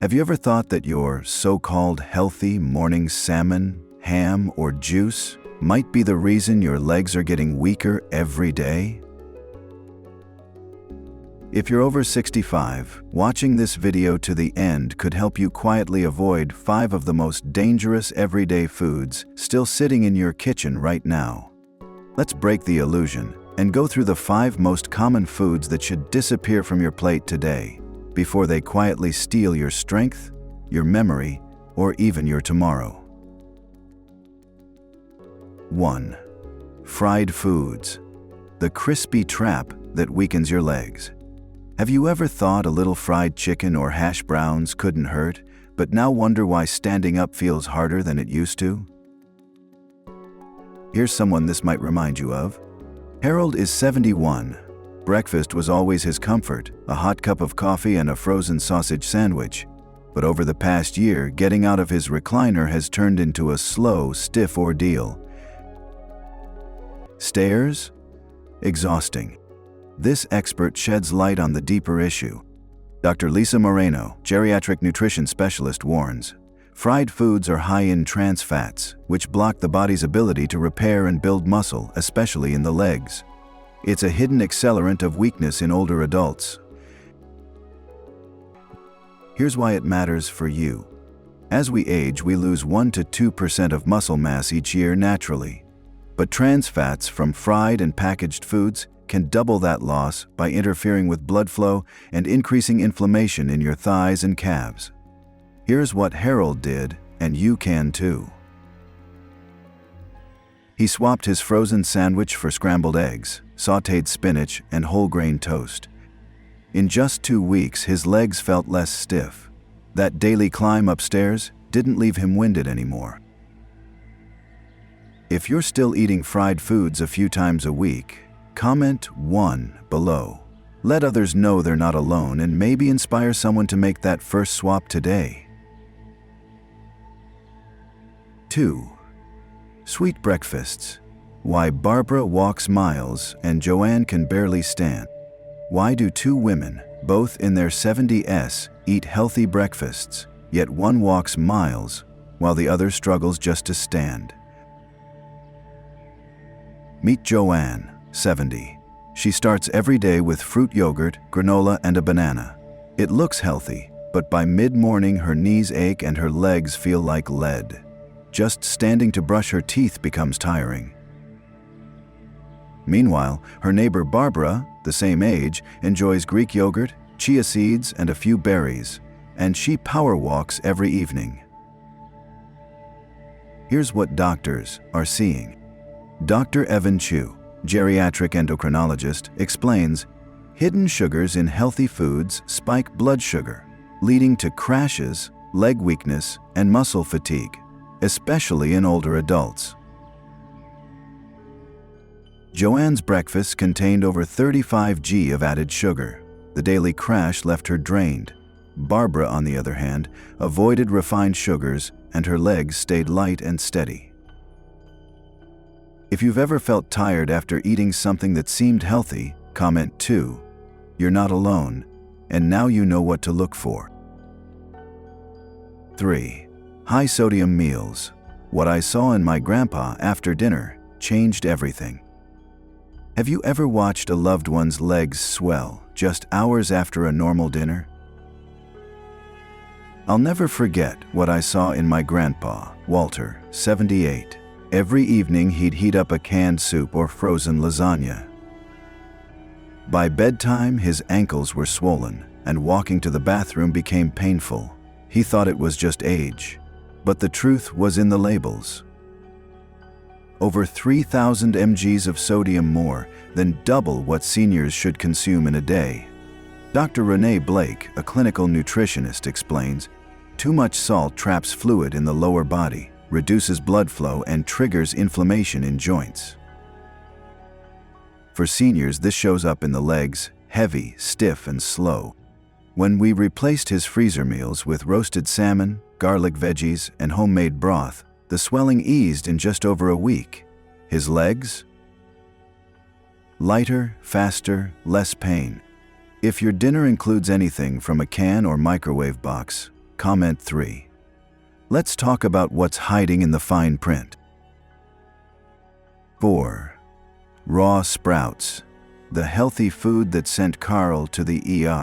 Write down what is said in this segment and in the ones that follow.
Have you ever thought that your so-called healthy morning salmon, ham, or juice might be the reason your legs are getting weaker every day? If you're over 65, watching this video to the end could help you quietly avoid 5 of the most dangerous everyday foods still sitting in your kitchen right now. Let's break the illusion and go through the 5 most common foods that should disappear from your plate today before they quietly steal your strength, your memory, or even your tomorrow. 1. Fried foods. The crispy trap that weakens your legs. Have you ever thought a little fried chicken or hash browns couldn't hurt, but now wonder why standing up feels harder than it used to? Here's someone this might remind you of. Harold is 71. Breakfast was always his comfort, a hot cup of coffee and a frozen sausage sandwich. But over the past year, getting out of his recliner has turned into a slow, stiff ordeal. Stairs? Exhausting. This expert sheds light on the deeper issue. Dr. Lisa Moreno, geriatric nutrition specialist, warns, fried foods are high in trans fats, which block the body's ability to repair and build muscle, especially in the legs. It's a hidden accelerant of weakness in older adults. Here's why it matters for you. As we age, we lose 1 to 2% of muscle mass each year naturally. But trans fats from fried and packaged foods can double that loss by interfering with blood flow and increasing inflammation in your thighs and calves. Here's what Harold did, and you can too. He swapped his frozen sandwich for scrambled eggs, sautéed spinach, and whole grain toast. In just 2 weeks, his legs felt less stiff. That daily climb upstairs didn't leave him winded anymore. If you're still eating fried foods a few times a week, comment 1 below. Let others know they're not alone and maybe inspire someone to make that first swap today. 2. Sweet breakfasts. Why Barbara walks miles and Joanne can barely stand. Why do 2 women, both in their 70s, eat healthy breakfasts, yet one walks miles while the other struggles just to stand? Meet Joanne, 70. She starts every day with fruit yogurt, granola, and a banana. It looks healthy, but by mid-morning her knees ache and her legs feel like lead. Just standing to brush her teeth becomes tiring. Meanwhile, her neighbor Barbara, the same age, enjoys Greek yogurt, chia seeds, and a few berries, and she power walks every evening. Here's what doctors are seeing. Dr. Evan Chu, geriatric endocrinologist, explains, hidden sugars in healthy foods spike blood sugar, leading to crashes, leg weakness, and muscle fatigue, especially in older adults. Joanne's breakfast contained over 35 g of added sugar. The daily crash left her drained. Barbara, on the other hand, avoided refined sugars and her legs stayed light and steady. If you've ever felt tired after eating something that seemed healthy, comment 2. You're not alone, and now you know what to look for. 3. High sodium meals. What I saw in my grandpa after dinner changed everything. Have you ever watched a loved one's legs swell just hours after a normal dinner? I'll never forget what I saw in my grandpa, Walter, 78. Every evening he'd heat up a canned soup or frozen lasagna. By bedtime, his ankles were swollen, and walking to the bathroom became painful. He thought it was just age, but the truth was in the labels. Over 3,000 mg of sodium more than double what seniors should consume in a day. Dr. Renee Blake, a clinical nutritionist, explains, too much salt traps fluid in the lower body, reduces blood flow, and triggers inflammation in joints. For seniors, this shows up in the legs, heavy, stiff, and slow. When we replaced his freezer meals with roasted salmon, garlic veggies, and homemade broth, the swelling eased in just over a week. His legs? Lighter, faster, less pain. If your dinner includes anything from a can or microwave box, Comment 3. Let's talk about what's hiding in the fine print. 4. Raw sprouts. The healthy food that sent Carl to the ER.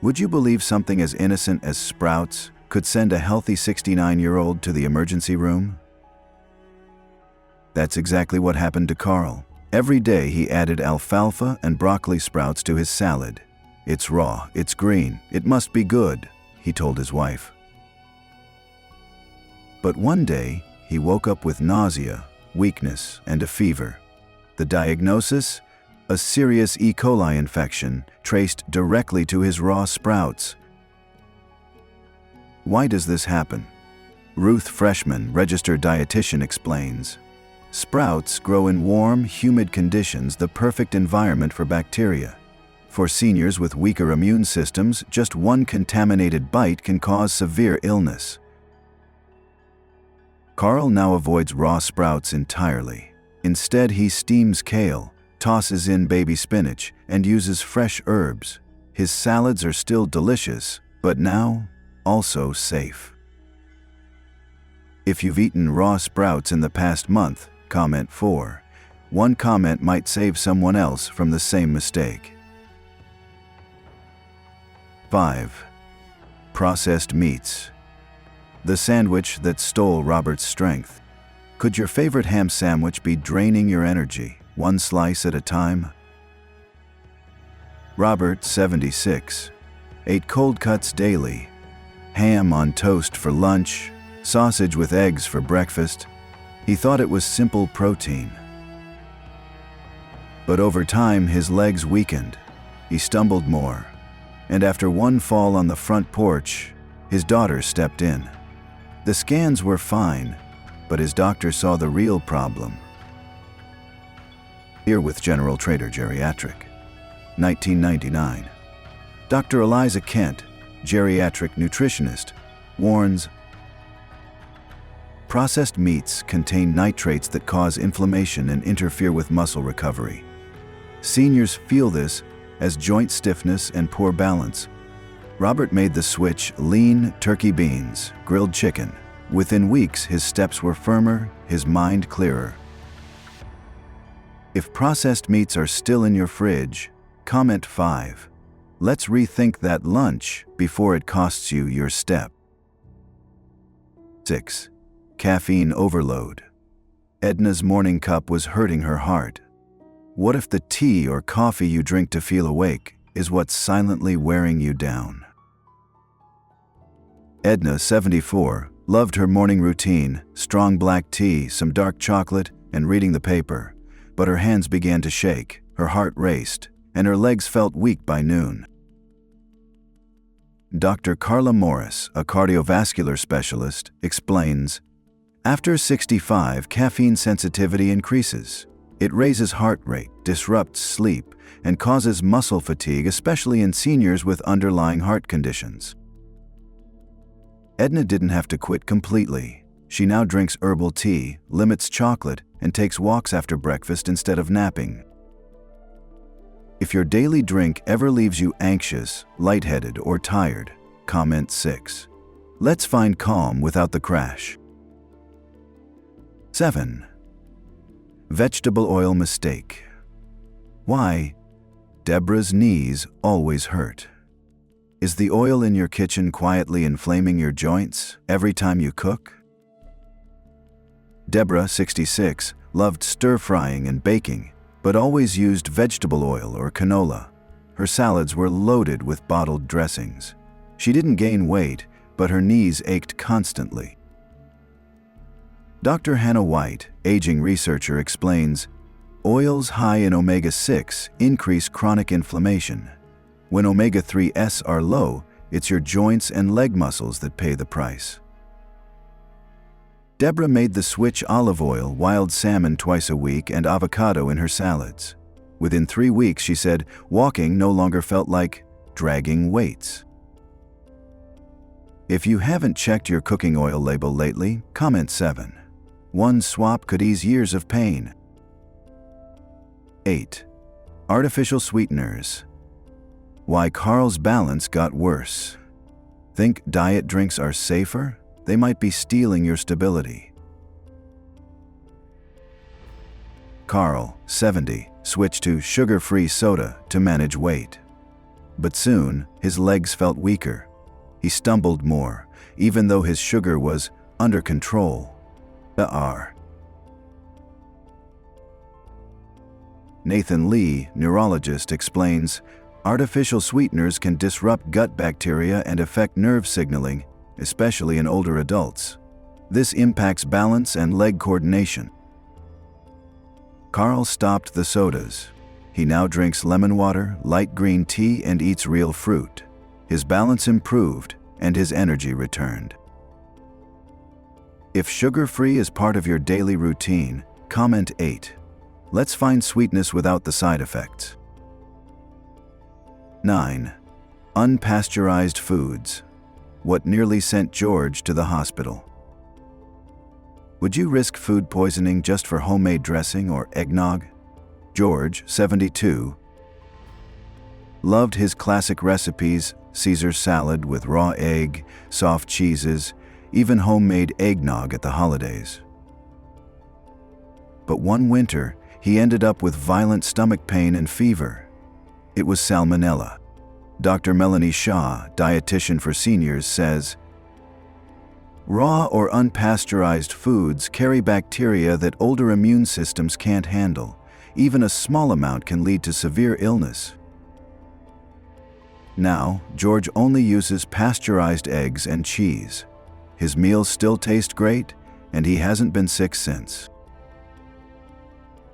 Would you believe something as innocent as sprouts could send a healthy 69-year-old to the emergency room? That's exactly what happened to Carl. Every day he added alfalfa and broccoli sprouts to his salad. "It's raw, it's green, it must be good," he told his wife. But one day, he woke up with nausea, weakness, and a fever. The diagnosis? A serious E. coli infection traced directly to his raw sprouts. Why does this happen? Ruth Freshman, registered dietitian, explains. Sprouts grow in warm, humid conditions, the perfect environment for bacteria. For seniors with weaker immune systems, just one contaminated bite can cause severe illness. Carl now avoids raw sprouts entirely. Instead, he steams kale, tosses in baby spinach, and uses fresh herbs. His salads are still delicious, but now also safe. If you've eaten raw sprouts in the past month, comment 4. One comment might save someone else from the same mistake. 5. Processed meats. The sandwich that stole Robert's strength. Could your favorite ham sandwich be draining your energy, one slice at a time? Robert, 76, ate cold cuts daily, ham on toast for lunch, sausage with eggs for breakfast. He thought it was simple protein. But over time, his legs weakened. He stumbled more. And after one fall on the front porch, his daughter stepped in. The scans were fine, but his doctor saw the real problem. Here with General Trader Geriatric, 1999. Dr. Eliza Kent, geriatric nutritionist, warns, processed meats contain nitrates that cause inflammation and interfere with muscle recovery. Seniors feel this as joint stiffness and poor balance. Robert made the switch: lean turkey beans, grilled chicken. Within weeks, his steps were firmer, his mind clearer. If processed meats are still in your fridge, comment 5. Let's rethink that lunch before it costs you your step. 6. Caffeine overload. Edna's morning cup was hurting her heart. What if the tea or coffee you drink to feel awake is what's silently wearing you down? Edna, 74, loved her morning routine: strong black tea, some dark chocolate, and reading the paper. But her hands began to shake, her heart raced, and her legs felt weak by noon. Dr. Carla Morris, a cardiovascular specialist, explains, after 65, caffeine sensitivity increases. It raises heart rate, disrupts sleep, and causes muscle fatigue, especially in seniors with underlying heart conditions. Edna didn't have to quit completely. She now drinks herbal tea, limits chocolate, and takes walks after breakfast instead of napping. If your daily drink ever leaves you anxious, lightheaded, or tired, comment 6. Let's find calm without the crash. 7. Vegetable oil mistake. Why Deborah's knees always hurt. Is the oil in your kitchen quietly inflaming your joints every time you cook? Deborah, 66, loved stir-frying and baking, but always used vegetable oil or canola. Her salads were loaded with bottled dressings. She didn't gain weight, but her knees ached constantly. Dr. Hannah White, aging researcher, explains, oils high in omega-6 increase chronic inflammation. When omega-3s are low, it's your joints and leg muscles that pay the price. Deborah made the switch: olive oil, wild salmon twice a week, and avocado in her salads. Within 3 weeks, she said, walking no longer felt like dragging weights. If you haven't checked your cooking oil label lately, comment 7. One swap could ease years of pain. 8. Artificial sweeteners. Why Carl's balance got worse. Think diet drinks are safer? They might be stealing your stability. Carl, 70, switched to sugar-free soda to manage weight. But soon, his legs felt weaker. He stumbled more, even though his sugar was under control. Nathan Lee, neurologist, explains, artificial sweeteners can disrupt gut bacteria and affect nerve signaling, especially in older adults. This impacts balance and leg coordination. Carl stopped the sodas. He now drinks lemon water, light green tea, and eats real fruit. His balance improved, and his energy returned. If sugar-free is part of your daily routine, comment 8. Let's find sweetness without the side effects. 9. Unpasteurized foods. What nearly sent George to the hospital. Would you risk food poisoning just for homemade dressing or eggnog? George, 72, loved his classic recipes, Caesar salad with raw egg, soft cheeses, even homemade eggnog at the holidays. But one winter, he ended up with violent stomach pain and fever. It was salmonella. Dr. Melanie Shaw, dietitian for seniors, says, raw or unpasteurized foods carry bacteria that older immune systems can't handle. Even a small amount can lead to severe illness. Now, George only uses pasteurized eggs and cheese. His meals still taste great, and he hasn't been sick since.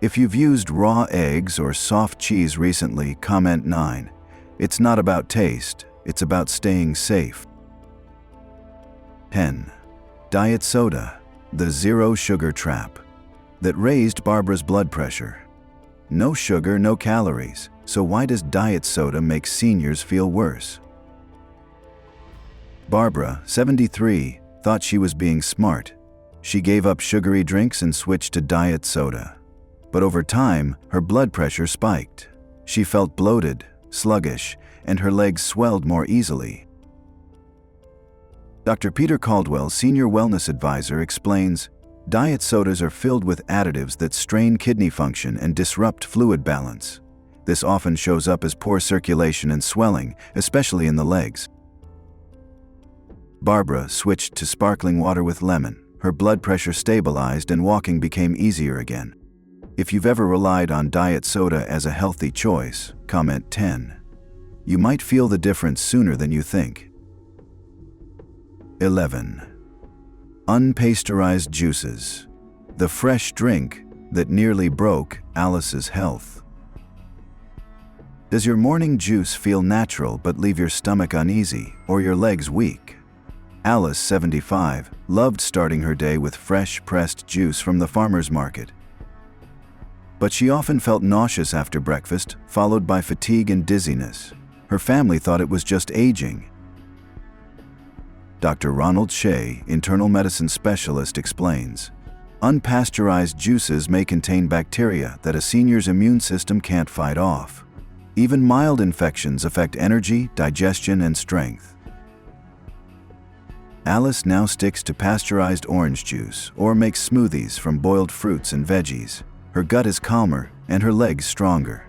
If you've used raw eggs or soft cheese recently, comment 9. It's not about taste, it's about staying safe. 10. Diet soda, the zero sugar trap, that raised Barbara's blood pressure. No sugar, no calories, so why does diet soda make seniors feel worse? Barbara, 73, thought she was being smart. She gave up sugary drinks and switched to diet soda. But over time, her blood pressure spiked. She felt bloated, sluggish, and her legs swelled more easily. Dr. Peter Caldwell, senior wellness advisor, explains, diet sodas are filled with additives that strain kidney function and disrupt fluid balance. This often shows up as poor circulation and swelling, especially in the legs. Barbara switched to sparkling water with lemon. Her blood pressure stabilized and walking became easier again. If you've ever relied on diet soda as a healthy choice, comment 10. You might feel the difference sooner than you think. 11. Unpasteurized juices, the fresh drink that nearly broke Alice's health. Does your morning juice feel natural but leave your stomach uneasy or your legs weak? Alice, 75, loved starting her day with fresh pressed juice from the farmer's market. But she often felt nauseous after breakfast, followed by fatigue and dizziness. Her family thought it was just aging. Dr. Ronald Shea, internal medicine specialist, explains, unpasteurized juices may contain bacteria that a senior's immune system can't fight off. Even mild infections affect energy, digestion, and strength. Alice now sticks to pasteurized orange juice or makes smoothies from boiled fruits and veggies. Her gut is calmer and her legs stronger.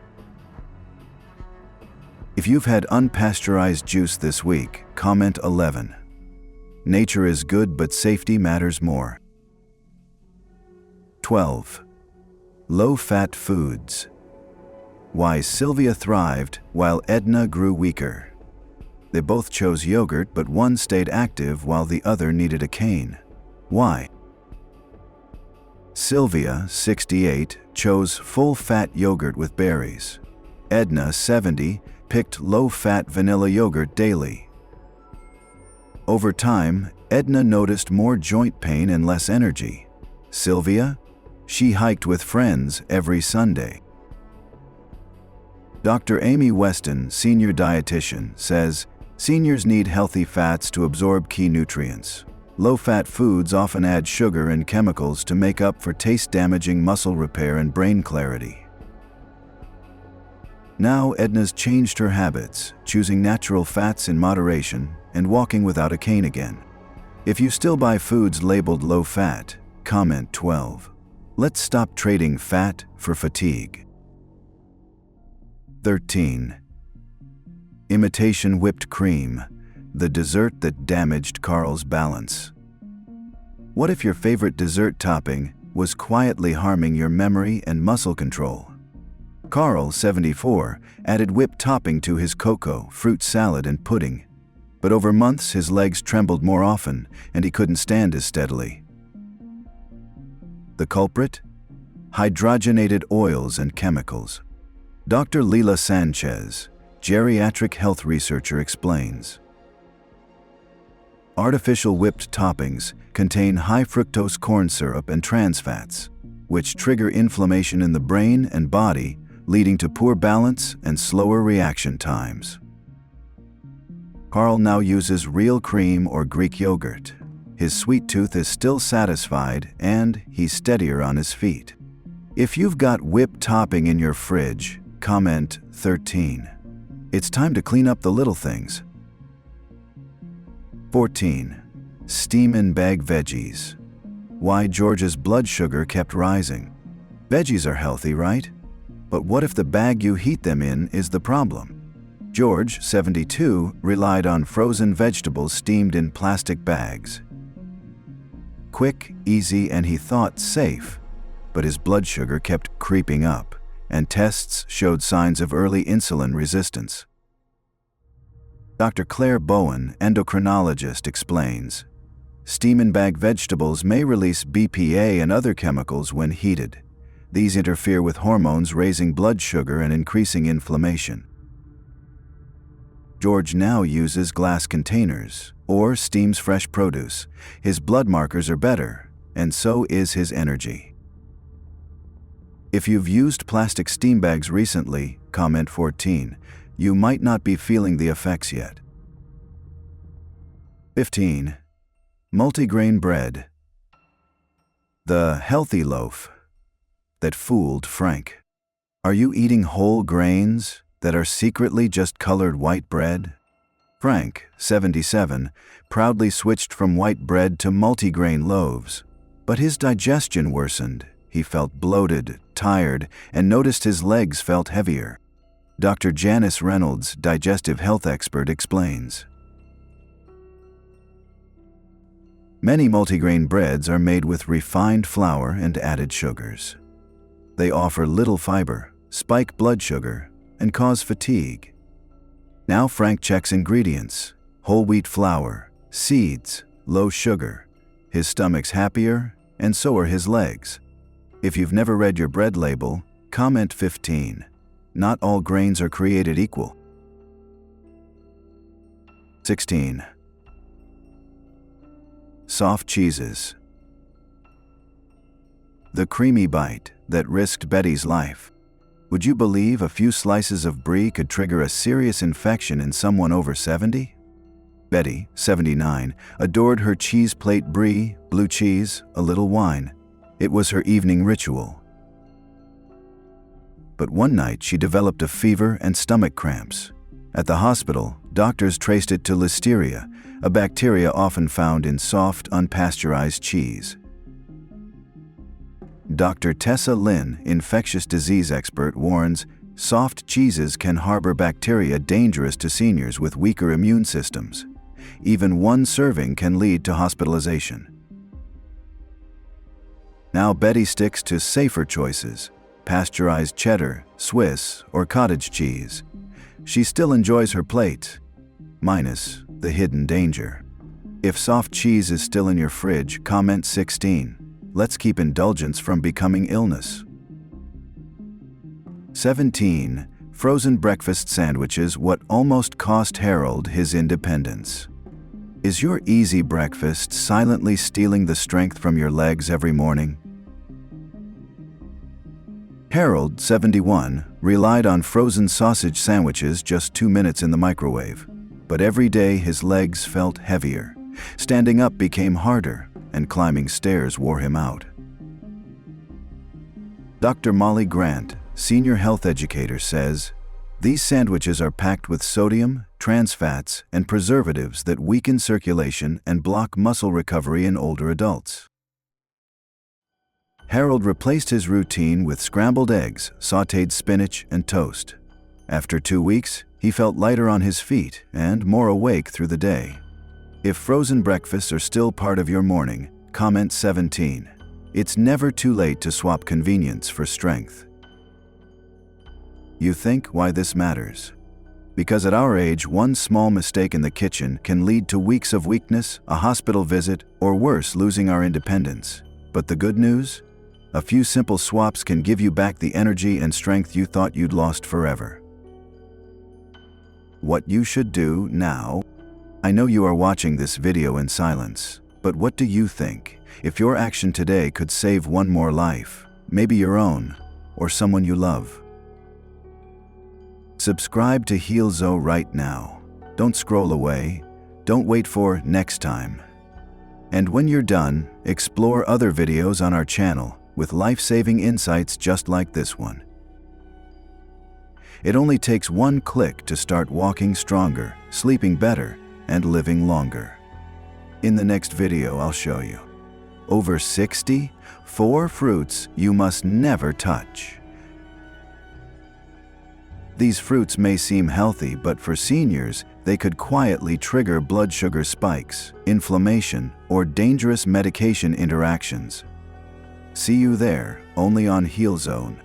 If you've had unpasteurized juice this week, comment 11. Nature is good, but safety matters more. 12. Low-fat foods. Why Sylvia thrived while Edna grew weaker. They both chose yogurt, but one stayed active while the other needed a cane. Why? Sylvia, 68, chose full-fat yogurt with berries. Edna, 70, picked low-fat vanilla yogurt daily. Over time, Edna noticed more joint pain and less energy. Sylvia? She hiked with friends every Sunday. Dr. Amy Weston, senior dietitian, says, seniors need healthy fats to absorb key nutrients. Low-fat foods often add sugar and chemicals to make up for taste-damaging muscle repair and brain clarity. Now Edna's changed her habits, choosing natural fats in moderation, and walking without a cane again. If you still buy foods labeled low-fat, comment 12. Let's stop trading fat for fatigue. 13. Imitation whipped cream, the dessert that damaged Carl's balance. What if your favorite dessert topping was quietly harming your memory and muscle control? Carl, 74, added whipped topping to his cocoa, fruit salad, and pudding. But over months, his legs trembled more often, and he couldn't stand as steadily. The culprit? Hydrogenated oils and chemicals. Dr. Leila Sanchez, geriatric health researcher, explains. Artificial whipped toppings contain high fructose corn syrup and trans fats, which trigger inflammation in the brain and body, leading to poor balance and slower reaction times. Carl now uses real cream or Greek yogurt. His sweet tooth is still satisfied and he's steadier on his feet. If you've got whipped topping in your fridge, comment 13. It's time to clean up the little things. 14. Steam and bag veggies. Why George's blood sugar kept rising. Veggies are healthy, right? But what if the bag you heat them in is the problem? George, 72, relied on frozen vegetables steamed in plastic bags. Quick, easy, and he thought safe, but his blood sugar kept creeping up, and tests showed signs of early insulin resistance. Dr. Claire Bowen, endocrinologist, explains, steam-and-bag vegetables may release BPA and other chemicals when heated. These interfere with hormones raising blood sugar and increasing inflammation. George now uses glass containers or steams fresh produce. His blood markers are better, and so is his energy. If you've used plastic steam bags recently, comment 14. You might not be feeling the effects yet. 15. Multigrain bread. The healthy loaf that fooled Frank. Are you eating whole grains that are secretly just colored white bread? Frank, 77, proudly switched from white bread to multigrain loaves, but his digestion worsened. He felt bloated, tired, and noticed his legs felt heavier. Dr. Janice Reynolds, digestive health expert, explains. Many multigrain breads are made with refined flour and added sugars. They offer little fiber, spike blood sugar, and cause fatigue. Now Frank checks ingredients: whole wheat flour, seeds, low sugar. His stomach's happier, and so are his legs. If you've never read your bread label, comment 15. Not all grains are created equal. 16. Soft cheeses. The creamy bite that risked Betty's life. Would you believe a few slices of brie could trigger a serious infection in someone over 70? Betty, 79, adored her cheese plate brie, blue cheese, a little wine. It was her evening ritual. But one night she developed a fever and stomach cramps. At the hospital, doctors traced it to listeria, a bacteria often found in soft, unpasteurized cheese. Dr. Tessa Lin, infectious disease expert, warns soft cheeses can harbor bacteria dangerous to seniors with weaker immune systems. Even one serving can lead to hospitalization. Now Betty sticks to safer choices: pasteurized cheddar, Swiss, or cottage cheese. She still enjoys her plate, minus the hidden danger. If soft cheese is still in your fridge, comment 16. Let's keep indulgence from becoming illness. 17. Frozen breakfast sandwiches, what almost cost Harold his independence. Is your easy breakfast silently stealing the strength from your legs every morning? Harold, 71, relied on frozen sausage sandwiches just 2 minutes in the microwave. But every day his legs felt heavier. Standing up became harder, and climbing stairs wore him out. Dr. Molly Grant, senior health educator, says, these sandwiches are packed with sodium, trans fats, and preservatives that weaken circulation and block muscle recovery in older adults. Harold replaced his routine with scrambled eggs, sautéed spinach, and toast. After 2 weeks, he felt lighter on his feet and more awake through the day. If frozen breakfasts are still part of your morning, comment 17. It's never too late to swap convenience for strength. You think why this matters? Because at our age, one small mistake in the kitchen can lead to weeks of weakness, a hospital visit, or worse, losing our independence. But the good news? A few simple swaps can give you back the energy and strength you thought you'd lost forever. What you should do now? I know you are watching this video in silence, but what do you think? If your action today could save one more life, maybe your own, or someone you love. Subscribe to HEALZO right now. Don't scroll away. Don't wait for next time. And when you're done, explore other videos on our channel with life-saving insights just like this one. It only takes one click to start walking stronger, sleeping better, and living longer. In the next video, I'll show you over 4 fruits you must never touch. These fruits may seem healthy, but for seniors, they could quietly trigger blood sugar spikes, inflammation, or dangerous medication interactions. See you there, only on HEALZO.